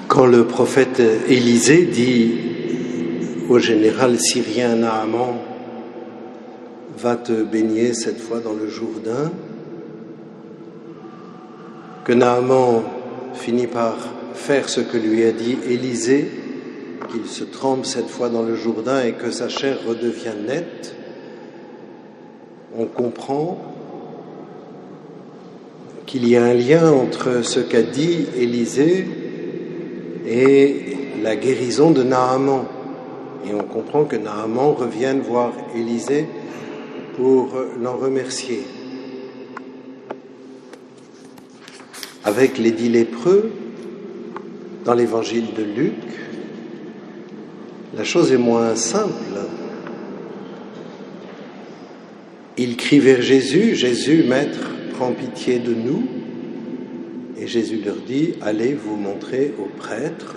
Quand le prophète Élisée dit au général syrien Naaman « Va te baigner cette fois dans le Jourdain », que Naaman finit par faire ce que lui a dit Élisée, qu'il se trempe cette fois dans le Jourdain et que sa chair redevienne nette, on comprend qu'il y a un lien entre ce qu'a dit Élisée et la guérison de Naaman. Et on comprend que Naaman revienne voir Élisée pour l'en remercier. Avec les 10 lépreux, dans l'évangile de Luc, la chose est moins simple. Ils crient vers Jésus, « Jésus, Maître, prends pitié de nous ». Et Jésus leur dit, « Allez vous montrer aux prêtres »,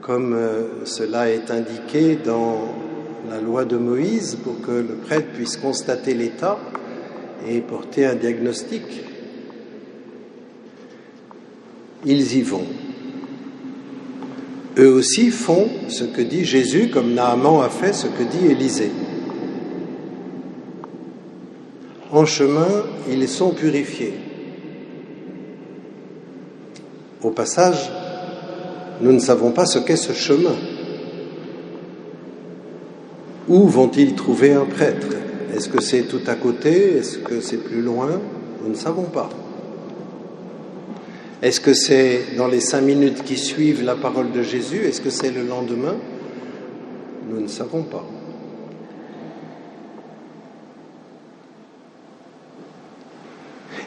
comme cela est indiqué dans la loi de Moïse, pour que le prêtre puisse constater l'état et porter un diagnostic. Ils y vont. Eux aussi font ce que dit Jésus, comme Naaman a fait ce que dit Élisée. En chemin, ils sont purifiés. Au passage, nous ne savons pas ce qu'est ce chemin. Où vont-ils trouver un prêtre? Est-ce que c'est tout à côté? Est-ce que c'est plus loin? Nous ne savons pas. Est-ce que c'est dans les 5 minutes qui suivent la parole de Jésus? Est-ce que c'est le lendemain? Nous ne savons pas.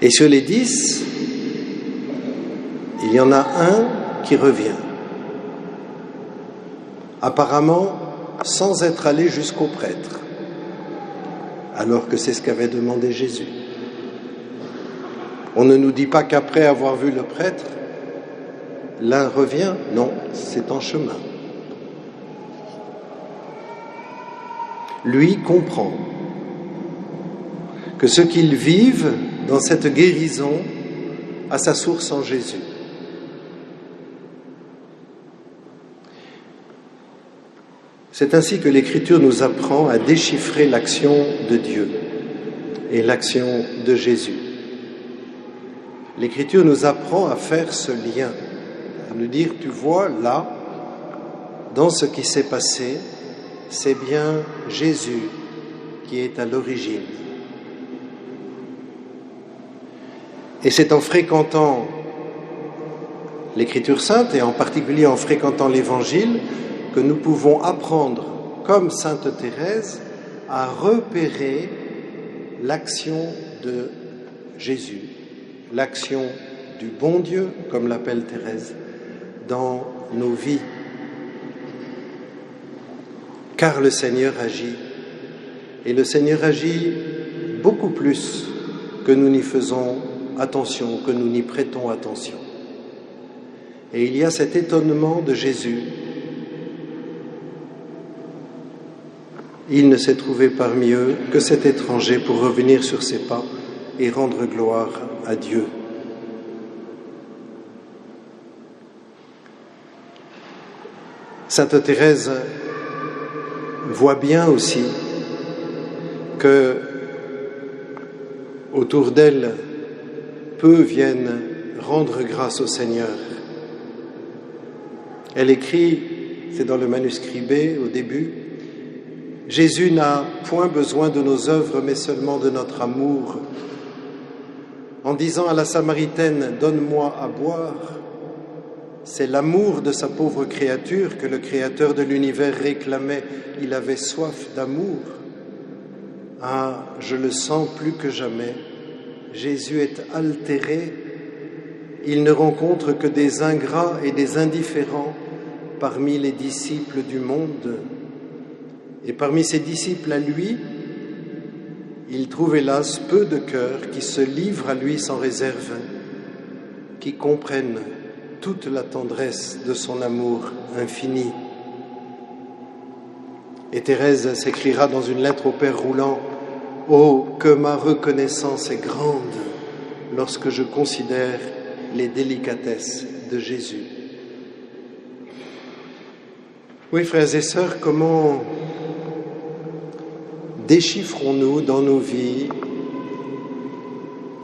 Et sur les 10, il y en a un qui revient. Apparemment, sans être allé jusqu'au prêtre, alors que c'est ce qu'avait demandé Jésus. On ne nous dit pas qu'après avoir vu le prêtre, l'un revient. Non, c'est en chemin. Lui comprend que ce qu'ils vivent dans cette guérison a sa source en Jésus. C'est ainsi que l'Écriture nous apprend à déchiffrer l'action de Dieu et l'action de Jésus. L'Écriture nous apprend à faire ce lien, à nous dire, tu vois, là, dans ce qui s'est passé, c'est bien Jésus qui est à l'origine. Et c'est en fréquentant l'Écriture sainte, et en particulier en fréquentant l'Évangile, que nous pouvons apprendre, comme Sainte Thérèse, à repérer l'action de Jésus, l'action du bon Dieu, comme l'appelle Thérèse, dans nos vies. Car le Seigneur agit, et le Seigneur agit beaucoup plus que nous n'y faisons attention, que nous n'y prêtons attention. Et il y a cet étonnement de Jésus. Il ne s'est trouvé parmi eux que cet étranger pour revenir sur ses pas et rendre gloire à Dieu. Sainte Thérèse voit bien aussi que autour d'elle, peu viennent rendre grâce au Seigneur. Elle écrit, c'est dans le manuscrit B au début, « Jésus n'a point besoin de nos œuvres, mais seulement de notre amour. En disant à la Samaritaine, « Donne-moi à boire », c'est l'amour de sa pauvre créature que le Créateur de l'univers réclamait. Il avait soif d'amour. Ah, je le sens plus que jamais. Jésus est altéré. Il ne rencontre que des ingrats et des indifférents parmi les disciples du monde. Et parmi ses disciples à lui, il trouve hélas peu de cœurs qui se livrent à lui sans réserve, qui comprennent toute la tendresse de son amour infini. Et Thérèse s'écrira dans une lettre au Père Roulant, « Oh, que ma reconnaissance est grande lorsque je considère les délicatesses de Jésus. » Oui, frères et sœurs, comment déchiffrons-nous dans nos vies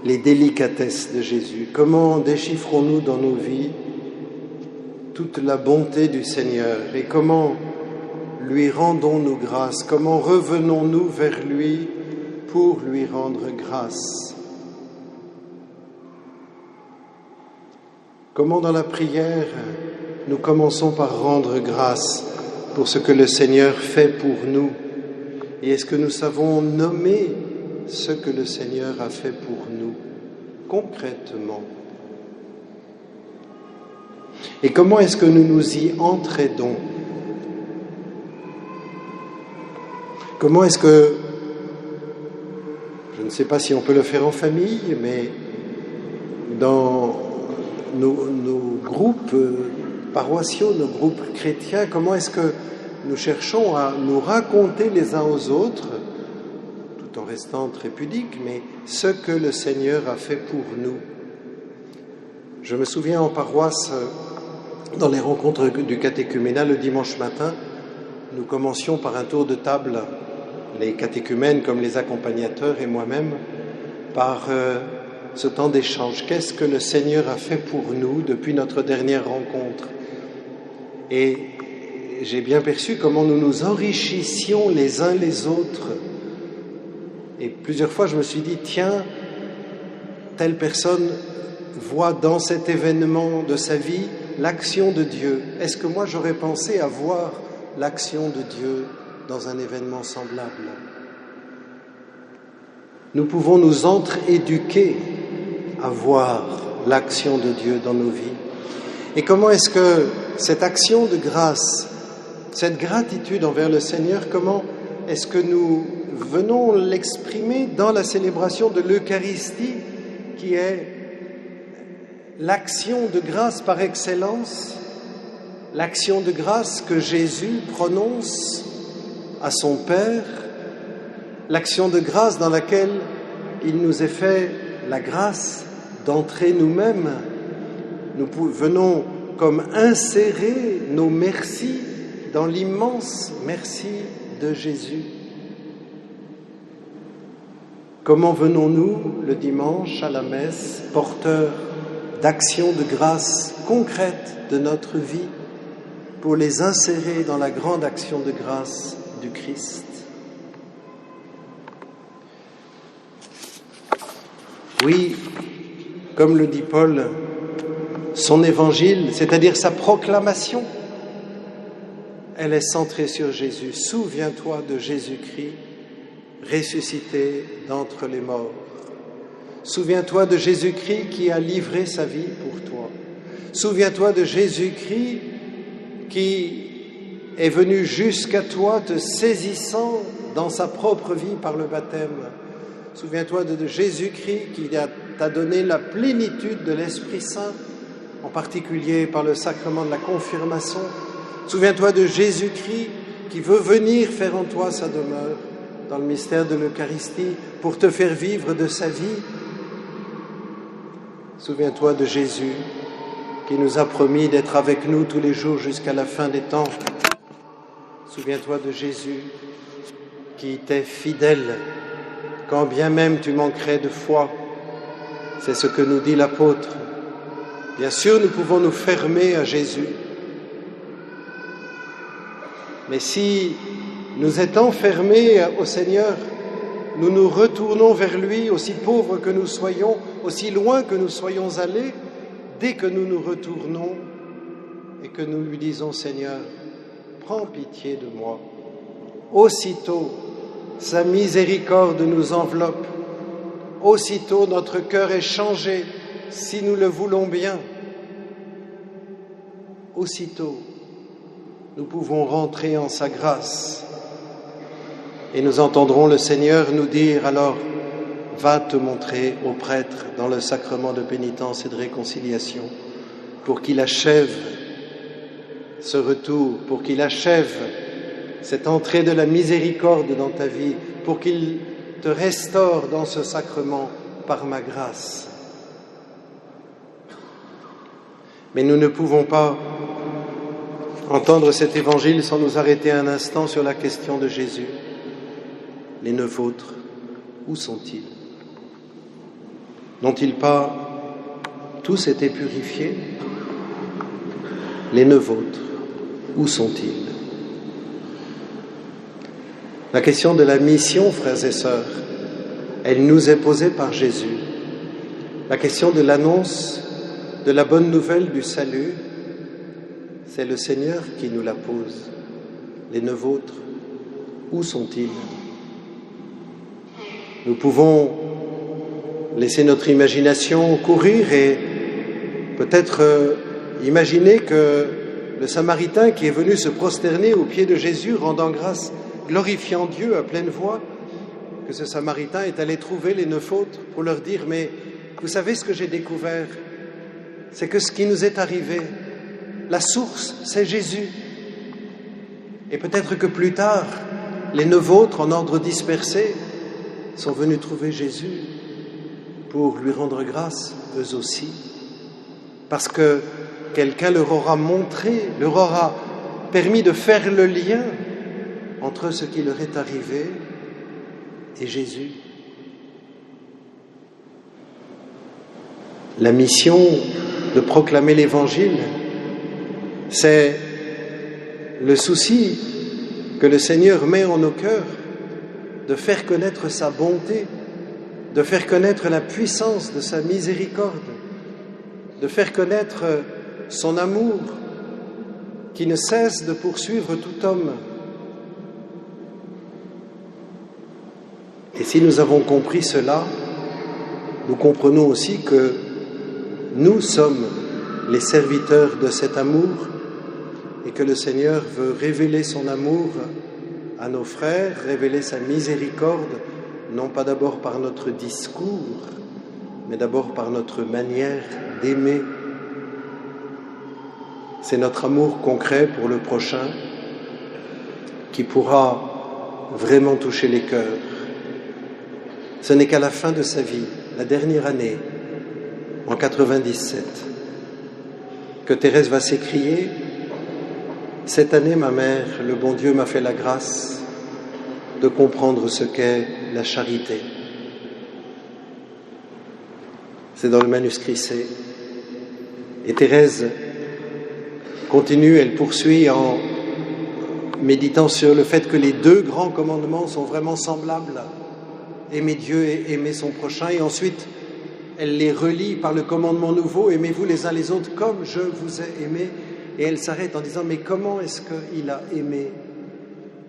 les délicatesses de Jésus? Comment déchiffrons-nous dans nos vies toute la bonté du Seigneur? Et comment lui rendons-nous grâce? Comment revenons-nous vers lui pour lui rendre grâce? Comment dans la prière nous commençons par rendre grâce pour ce que le Seigneur fait pour nous? Et est-ce que nous savons nommer ce que le Seigneur a fait pour nous, concrètement? Et comment est-ce que nous nous y entraidons? Comment est-ce que, je ne sais pas si on peut le faire en famille, mais dans nos groupes paroissiaux, nos groupes chrétiens, comment est-ce que nous cherchons à nous raconter les uns aux autres, tout en restant très pudiques, mais ce que le Seigneur a fait pour nous? Je me souviens en paroisse, dans les rencontres du catéchuménat le dimanche matin, nous commencions par un tour de table, les catéchumènes comme les accompagnateurs et moi-même, par ce temps d'échange. Qu'est-ce que le Seigneur a fait pour nous depuis notre dernière rencontre? Et j'ai bien perçu comment nous nous enrichissions les uns les autres. Et plusieurs fois, je me suis dit, tiens, telle personne voit dans cet événement de sa vie l'action de Dieu. Est-ce que moi, j'aurais pensé à voir l'action de Dieu dans un événement semblable? Nous pouvons nous entre-éduquer à voir l'action de Dieu dans nos vies. Et comment est-ce que cette action de grâce, cette gratitude envers le Seigneur, comment est-ce que nous venons l'exprimer dans la célébration de l'Eucharistie, qui est l'action de grâce par excellence, l'action de grâce que Jésus prononce à son Père, l'action de grâce dans laquelle il nous est fait la grâce d'entrer nous-mêmes. Nous venons comme insérer nos merci dans l'immense merci de Jésus. Comment venons-nous le dimanche à la messe, porteurs d'actions de grâce concrètes de notre vie, pour les insérer dans la grande action de grâce du Christ? Oui, comme le dit Paul, son évangile, c'est-à-dire sa proclamation, elle est centrée sur Jésus. Souviens-toi de Jésus-Christ, ressuscité d'entre les morts. Souviens-toi de Jésus-Christ qui a livré sa vie pour toi. Souviens-toi de Jésus-Christ qui est venu jusqu'à toi, te saisissant dans sa propre vie par le baptême. Souviens-toi de Jésus-Christ qui t'a donné la plénitude de l'Esprit Saint, en particulier par le sacrement de la confirmation. Souviens-toi de Jésus-Christ qui veut venir faire en toi sa demeure dans le mystère de l'Eucharistie pour te faire vivre de sa vie. Souviens-toi de Jésus qui nous a promis d'être avec nous tous les jours jusqu'à la fin des temps. Souviens-toi de Jésus qui t'est fidèle quand bien même tu manquerais de foi. C'est ce que nous dit l'apôtre. Bien sûr, nous pouvons nous fermer à Jésus. Mais si nous étant fermés au Seigneur, nous nous retournons vers lui, aussi pauvres que nous soyons, aussi loin que nous soyons allés, dès que nous nous retournons et que nous lui disons, Seigneur, prends pitié de moi, aussitôt sa miséricorde nous enveloppe, aussitôt notre cœur est changé, si nous le voulons bien. Aussitôt, nous pouvons rentrer en sa grâce et nous entendrons le Seigneur nous dire alors, va te montrer au prêtre dans le sacrement de pénitence et de réconciliation pour qu'il achève ce retour, pour qu'il achève cette entrée de la miséricorde dans ta vie, pour qu'il te restaure dans ce sacrement par ma grâce. Mais nous ne pouvons pas entendre cet évangile sans nous arrêter un instant sur la question de Jésus. Les neuf autres, où sont-ils? N'ont-ils pas tous été purifiés? Les neuf autres, où sont-ils? La question de la mission, frères et sœurs, elle nous est posée par Jésus. La question de l'annonce de la bonne nouvelle du salut, c'est le Seigneur qui nous la pose. Les neuf autres, où sont-ils? Nous pouvons laisser notre imagination courir et peut-être imaginer que le Samaritain qui est venu se prosterner aux pieds de Jésus, rendant grâce, glorifiant Dieu à pleine voix, que ce Samaritain est allé trouver les neuf autres pour leur dire « Mais vous savez ce que j'ai découvert? C'est que ce qui nous est arrivé, la source, c'est Jésus. » Et peut-être que plus tard, les neuf autres, en ordre dispersé, sont venus trouver Jésus pour lui rendre grâce, eux aussi, parce que quelqu'un leur aura montré, leur aura permis de faire le lien entre ce qui leur est arrivé et Jésus. La mission de proclamer l'Évangile, c'est le souci que le Seigneur met en nos cœurs de faire connaître sa bonté, de faire connaître la puissance de sa miséricorde, de faire connaître son amour qui ne cesse de poursuivre tout homme. Et si nous avons compris cela, nous comprenons aussi que nous sommes les serviteurs de cet amour et que le Seigneur veut révéler son amour à nos frères, révéler sa miséricorde, non pas d'abord par notre discours, mais d'abord par notre manière d'aimer. C'est notre amour concret pour le prochain qui pourra vraiment toucher les cœurs. Ce n'est qu'à la fin de sa vie, la dernière année, en 97, que Thérèse va s'écrier « Cette année, ma mère, le bon Dieu m'a fait la grâce de comprendre ce qu'est la charité. » C'est dans le manuscrit C. Et Thérèse continue, elle poursuit en méditant sur le fait que les deux grands commandements sont vraiment semblables. Aimer Dieu et aimer son prochain. Et ensuite, elle les relie par le commandement nouveau, aimez-vous les uns les autres comme je vous ai aimé. Et elle s'arrête en disant, mais comment est-ce qu'il a aimé?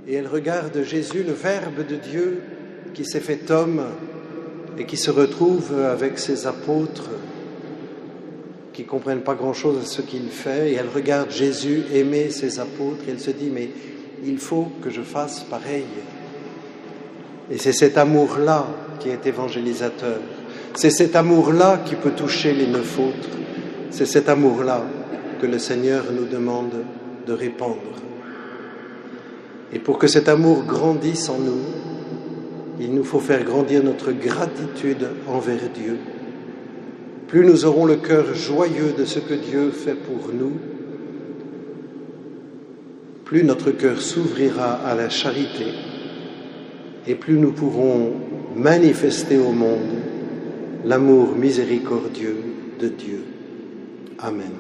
Et elle regarde Jésus, le Verbe de Dieu, qui s'est fait homme et qui se retrouve avec ses apôtres, qui ne comprennent pas grand-chose à ce qu'il fait. Et elle regarde Jésus aimer ses apôtres et elle se dit, mais il faut que je fasse pareil. Et c'est cet amour-là qui est évangélisateur. C'est cet amour-là qui peut toucher les neuf autres. C'est cet amour-là que le Seigneur nous demande de répandre. Et pour que cet amour grandisse en nous, il nous faut faire grandir notre gratitude envers Dieu. Plus nous aurons le cœur joyeux de ce que Dieu fait pour nous, plus notre cœur s'ouvrira à la charité et plus nous pourrons manifester au monde l'amour miséricordieux de Dieu. Amen.